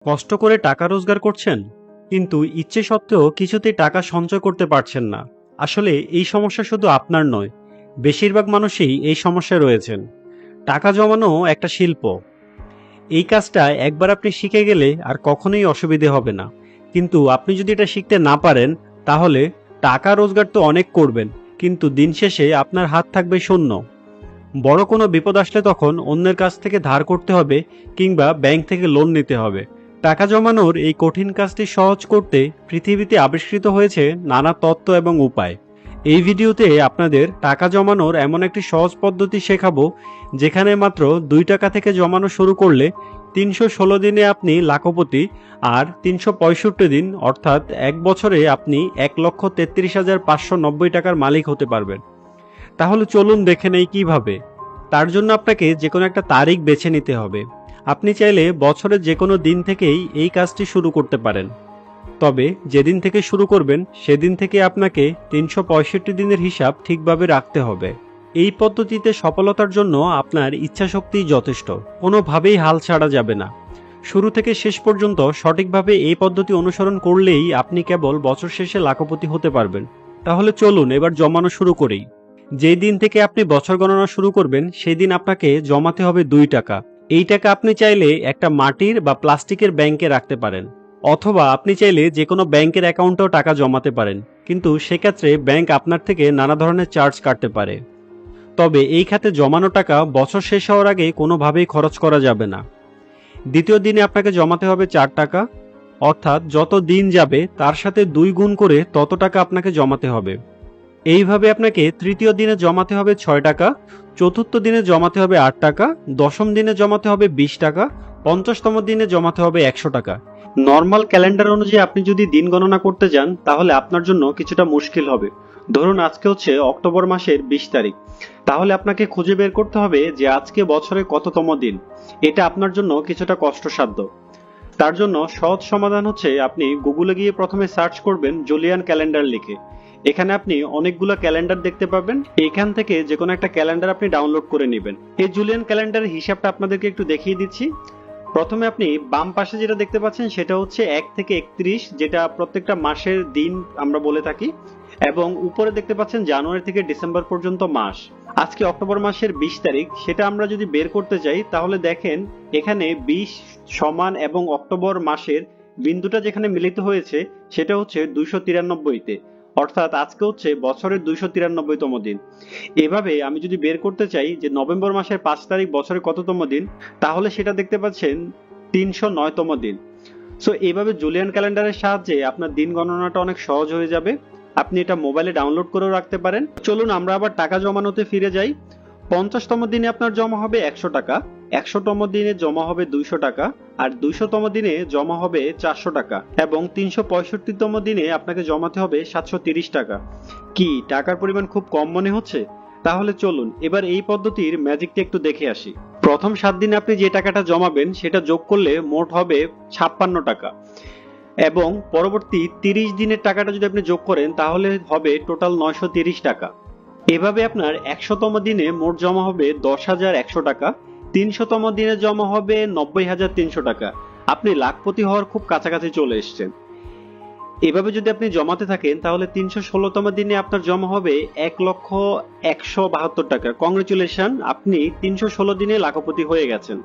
কষ্ট করে টাকা রোজগার করছেন, কিন্তু ইচ্ছে সত্ত্বেও কিছুতেই টাকা সঞ্চয় করতে পারছেন না। আসলে এই সমস্যা শুধু আপনার নয়, বেশিরভাগ মানুষই এই সমস্যায় রয়েছেন। টাকা জমানো একটা শিল্প। এই কাজটা একবার আপনি শিখে গেলে আর কখনোই অসুবিধে হবে না। কিন্তু আপনি যদি এটা শিখতে না পারেন, তাহলে টাকা রোজগার তো অনেক করবেন, কিন্তু দিন শেষে আপনার হাত থাকবে শূন্য। বড় কোনো বিপদ আসলে তখন অন্যের কাছ থেকে ধার করতে হবে, কিংবা ব্যাংক থেকে লোন নিতে হবে। টাকা জমানোর এই কঠিন কাজটি সহজ করতে পৃথিবীতে আবিষ্কৃত হয়েছে নানা তত্ত্ব এবং উপায়। এই ভিডিওতে আপনাদের টাকা জমানোর এমন একটি সহজ পদ্ধতি শেখাবো, যেখানে মাত্র 2 টাকা থেকে জমানো শুরু করলে 316 দিনে আপনি লাখপতি, আর 365 দিন অর্থাৎ 1 বছরে আপনি 1,33,590 টাকার মালিক হতে পারবেন। তাহলে চলুন দেখে নেই কিভাবে। তার জন্য আপনাকে যে কোনো একটা তারিখ বেছে নিতে হবে। আপনি চাইলে বছরের যে কোনো দিন থেকেই এই কাজটি শুরু করতে পারেন। তবে যেদিন থেকে শুরু করবেন সেদিন থেকে আপনাকে 365 দিনের হিসাব ঠিকভাবে রাখতে হবে। এই পদ্ধতিতে সফলতার জন্য আপনার ইচ্ছাশক্তিই যথেষ্ট, কোনোভাবেই হাল ছাড়া যাবে না। শুরু থেকে শেষ পর্যন্ত সঠিকভাবে এই পদ্ধতি অনুসরণ করলেই আপনি কেবল বছর শেষে লাখপতি হতে পারবেন। তাহলে চলুন এবার জমানো শুরু করি। যেই দিন থেকে আপনি বছর গণনা শুরু করবেন সেই দিন আপনাকে জমাতে হবে 2 টাকা। এই টাকা আপনি চাইলে একটা মাটির বা প্লাস্টিকের ব্যাংকে রাখতে পারেন, অথবা আপনি চাইলে যে কোনো ব্যাংকের অ্যাকাউন্টেও টাকা জমাতে পারেন, কিন্তু সেক্ষেত্রে ব্যাংক আপনার থেকে নানা ধরনের চার্জ কাটতে পারে। তবে এই খাতে জমানো টাকা বছর শেষ হওয়ার আগে কোনোভাবেই খরচ করা যাবে না। দ্বিতীয় দিনে আপনাকে জমাতে হবে 4 টাকা, অর্থাৎ যত দিন যাবে তার সাথে 2 গুণ করে তত টাকা আপনাকে জমাতে হবে। এইভাবে আপনাকে তৃতীয় দিনে জমাতে হবে 6 টাকা, চতুর্থ দিনে জমাতে হবে 8 টাকা, দশম দিনে জমাতে হবে 20 টাকা, 50তম দিনে জমাতে হবে 100 টাকা। নর্মাল ক্যালেন্ডার অনুযায়ী আপনি যদি দিন গণনা করতে যান তাহলে আপনার জন্য কিছুটা মুশকিল হবে। ধরুন আজকে হচ্ছে অক্টোবর মাসের 20 তারিখ, তাহলে আপনাকে খুঁজে বের করতে হবে যে আজকে বছরের কততম দিন। এটা আপনার জন্য কিছুটা কষ্টসাধ্য। তার জন্য সহজ সমাধান হচ্ছে আপনি গুগলে গিয়ে প্রথমে সার্চ করবেন জুলিয়ান ক্যালেন্ডার লিখে। এখানে আপনি অনেকগুলো ক্যালেন্ডার দেখতে পাবেন। এখান থেকে যে কোনো একটা ক্যালেন্ডার আপনি ডাউনলোড করে নেবেন। এই জুলিয়ান ক্যালেন্ডারের হিসাবটা আপনাদেরকে একটু দেখিয়ে দিচ্ছি। প্রথমে আপনি বাম পাশে যেটা দেখতে পাচ্ছেন সেটা হচ্ছে 1 থেকে 31, যেটা প্রত্যেকটা মাসের দিন আমরা বলে থাকি, এবং উপরে দেখতে পাচ্ছেন জানুয়ারি থেকে ডিসেম্বর পর্যন্ত মাস। আজকে অক্টোবর মাসের 20 তারিখ, সেটা আমরা যদি বের করতে চাই তাহলে দেখেন এখানে 20 সমান এবং অক্টোবর মাসের বিন্দুটা যেখানে মিলিত হয়েছে সেটা হচ্ছে 293-তে, অর্থাৎ আজকে হচ্ছে বছরের 293তম দিন। এভাবে আমি যদি বের করতে চাই যে নভেম্বর মাসের 5 তারিখ বছরের কততম দিন, তাহলে সেটা দেখতে পাচ্ছেন 309তম দিন। সো এইভাবে জুলিয়ান ক্যালেন্ডারের সাহায্যে আপনার দিন গণনাটা অনেক সহজ হয়ে যাবে। আপনি এটা মোবাইলে ডাউনলোড করেও রাখতে পারেন। চলুন আমরা আবার টাকা জমানোতে ফিরে যাই। 50তম দিনে আপনার জমা হবে 100 টাকা, 100তম দিনে জমা হবে 200 টাকা, আর 200তম দিনে জমা হবে 400 টাকা, এবং 365তম দিনে আপনাকে জমাতে হবে 730 টাকা। কি টাকার পরিমাণ খুব কম মনে হচ্ছে? তাহলে চলুন এবার এই পদ্ধতির ম্যাজিকটা একটু দেখে আসি। প্রথম 7 দিনে আপনি যে টাকাটা জমাবেন সেটা যোগ করলে মোট হবে 56 টাকা, এবং পরবর্তী 30 দিনের টাকাটা যদি আপনি যোগ করেন তাহলে হবে টোটাল 930 টাকা। এভাবে আপনার 100তম দিনে মোট জমা হবে 10,100 টাকা, 300তম দিনে জমা হবে 90,300 টাকা। আপনি লাখপতি হওয়ার খুব কাছাকাছি চলে এসেছেন। এভাবে যদি আপনি জমাতে থাকেন তাহলে 316তম দিনে আপনার জমা হবে 1,172 টাকা। কংগ্রেচুলেশন, আপনি 316 দিনে লাখপতি হয়ে গেছেন।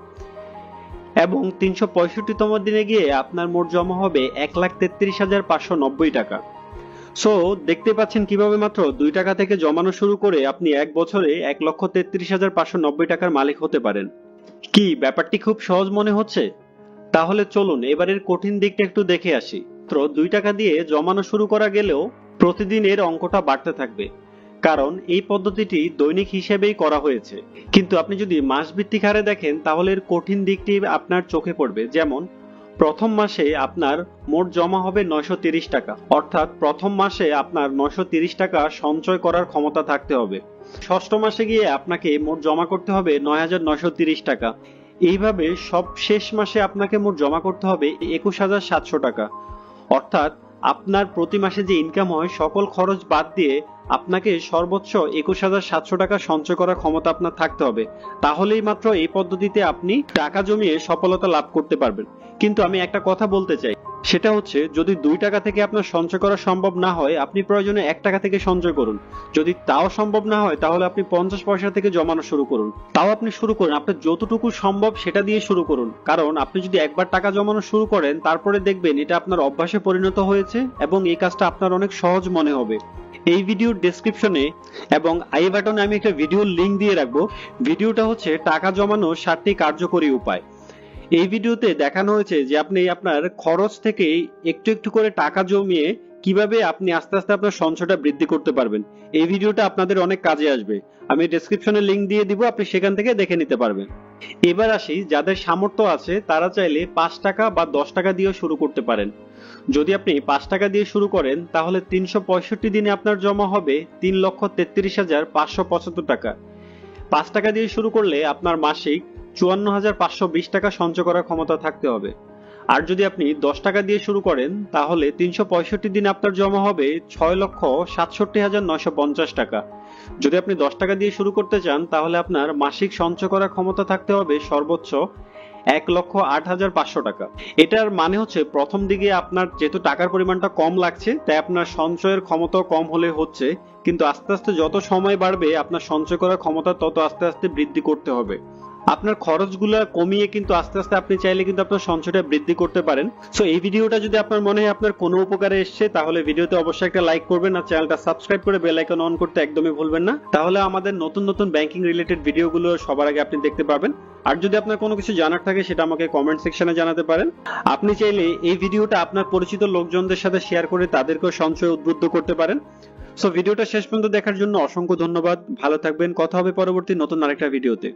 এবং 365তম দিনে গিয়ে আপনার মোট জমা হবে 1,33,590 টাকা। সো দেখতে পাচ্ছেন কিভাবে মাত্র 2 টাকা থেকে জমানো শুরু করে আপনি 1 বছরে 1,33,590 টাকার মালিক হতে পারেন। কি ব্যাপারটি খুব সহজ মনে হচ্ছে? তাহলে চলুন এবারের কঠিন দিকটা একটু দেখে আসি। মাত্র 2 টাকা দিয়ে জমানো শুরু করা গেলেও প্রতিদিনের অঙ্কটা বাড়তে থাকবে, কারণ এই পদ্ধতিটি দৈনিক হিসেবেই করা হয়েছে। কিন্তু আপনি যদি মাস ভিত্তিক হারে দেখেন তাহলে এর কঠিন দিকটি আপনার চোখে পড়বে। যেমন প্রথম মাসে আপনার মোট জমা হবে 930 টাকা, অর্থাৎ প্রথম মাসে আপনার 930 টাকা সঞ্চয় করার ক্ষমতা থাকতে হবে। ষষ্ঠ মাসে গিয়ে আপনাকে মোট জমা করতে হবে 9,930 টাকা। এইভাবে সব শেষ মাসে আপনাকে মোট জমা করতে হবে 21,700 টাকা, অর্থাৎ আপনার প্রতি মাসে যে ইনকাম হয় সকল খরচ বাদ দিয়ে আপনাকে সর্বোচ্চ 21,700 টাকা সঞ্চয় করার ক্ষমতা আপনার থাকতে হবে। তাহলেই মাত্র এই পদ্ধতিতে আপনি টাকা জমিয়ে সফলতা লাভ করতে পারবেন। কিন্তু আমি একটা কথা বলতে চাই, সেটা হচ্ছে যদি 2 টাকা থেকে আপনার সঞ্চয় করা সম্ভব না হয়, আপনি প্রয়োজনে 1 টাকা থেকে সঞ্চয় করুন। যদি তাও সম্ভব না হয় তাহলে আপনি 50 পয়সা থেকে জমানো শুরু করুন। তাও আপনি শুরু করুন, আপনার যতটুকু সম্ভব সেটা দিয়ে শুরু করুন। কারণ আপনি যদি একবার টাকা জমানো শুরু করেন তারপরে দেখবেন এটা আপনার অভ্যাসে পরিণত হয়েছে এবং এই কাজটা আপনার অনেক সহজ মনে হবে। এই ভিডিওর ডেসক্রিপশনে এবং আই বাটনে আমি একটা ভিডিওর লিংক দিয়ে রাখবো। ভিডিওটা হচ্ছে টাকা জমানোর 7টি কার্যকরী উপায়। এই ভিডিওতে দেখানো হয়েছে যে আপনি আপনার খরচ থেকে একটু একটু করে টাকা জমিয়ে কিভাবে আপনি আস্তে আস্তে আপনার সঞ্চয়টা বৃদ্ধি করতে পারবেন। এই ভিডিওটা আপনাদের অনেক কাজে আসবে। আমি ডেসক্রিপশনে লিংক দিয়ে দিব, আপনি সেখান থেকে দেখে নিতে পারবেন। এবার আসি, যাদের সামর্থ্য আছে তারা চাইলে 5 টাকা বা 10 টাকা দিয়েও শুরু করতে পারেন। যদি আপনি 5 টাকা দিয়ে শুরু করেন তাহলে 365 দিনে আপনার জমা হবে 3,33,575 টাকা। 5 টাকা দিয়ে শুরু করলে আপনার মাসিক 54,520 টাকা সঞ্চয় করার ক্ষমতা থাকতে হবে। আর যদি আপনি 10 টাকা দিয়ে শুরু করেন তাহলে 365 দিনে আপনার জমা হবে 6,67,950 টাকা। যদি আপনি 10 টাকা দিয়ে শুরু করতে চান তাহলে আপনার মাসিক সঞ্চয় করার ক্ষমতা থাকতে হবে সর্বোচ্চ 1,08,500 টাকা। এটার মানে হচ্ছে প্রথম দিকে আপনার যেহেতু টাকার পরিমাণটা কম লাগছে তাই আপনার সঞ্চয়ের ক্ষমতা কম হলে হচ্ছে, কিন্তু আস্তে আস্তে যত সময় বাড়বে আপনার সঞ্চয় করার ক্ষমতা তত আস্তে আস্তে বৃদ্ধি করতে হবে। আপনার খরচগুলো কমিয়ে কিন্তু আস্তে আস্তে আপনি চাইলে কিন্তু আপনার সঞ্চয়টা বৃদ্ধি করতে পারেন। সো এই ভিডিওটা যদি আপনার মনে হয় আপনার কোনো উপকারে এসেছে তাহলে ভিডিওতে অবশ্যই একটা লাইক করবেন আর চ্যানেলটা সাবস্ক্রাইব করে বেল আইকন অন করতে একদমই ভুলবেন না। তাহলে আমাদের নতুন নতুন ব্যাংকিং রিলেটেড ভিডিওগুলো সবার আগে আপনি দেখতে পাবেন। আর যদি আপনার কোনো কিছু জানার থাকে সেটা আমাকে কমেন্ট সেকশনে জানাতে পারেন। আপনি চাইলে এই ভিডিওটা আপনার পরিচিত লোকজনদের সাথে শেয়ার করে তাদেরকেও সঞ্চয় উদ্বুদ্ধ করতে পারেন। সো ভিডিওটা শেষ পর্যন্ত দেখার জন্য অসংখ্য ধন্যবাদ। ভালো থাকবেন, কথা হবে পরবর্তী নতুন আরেকটা ভিডিওতে।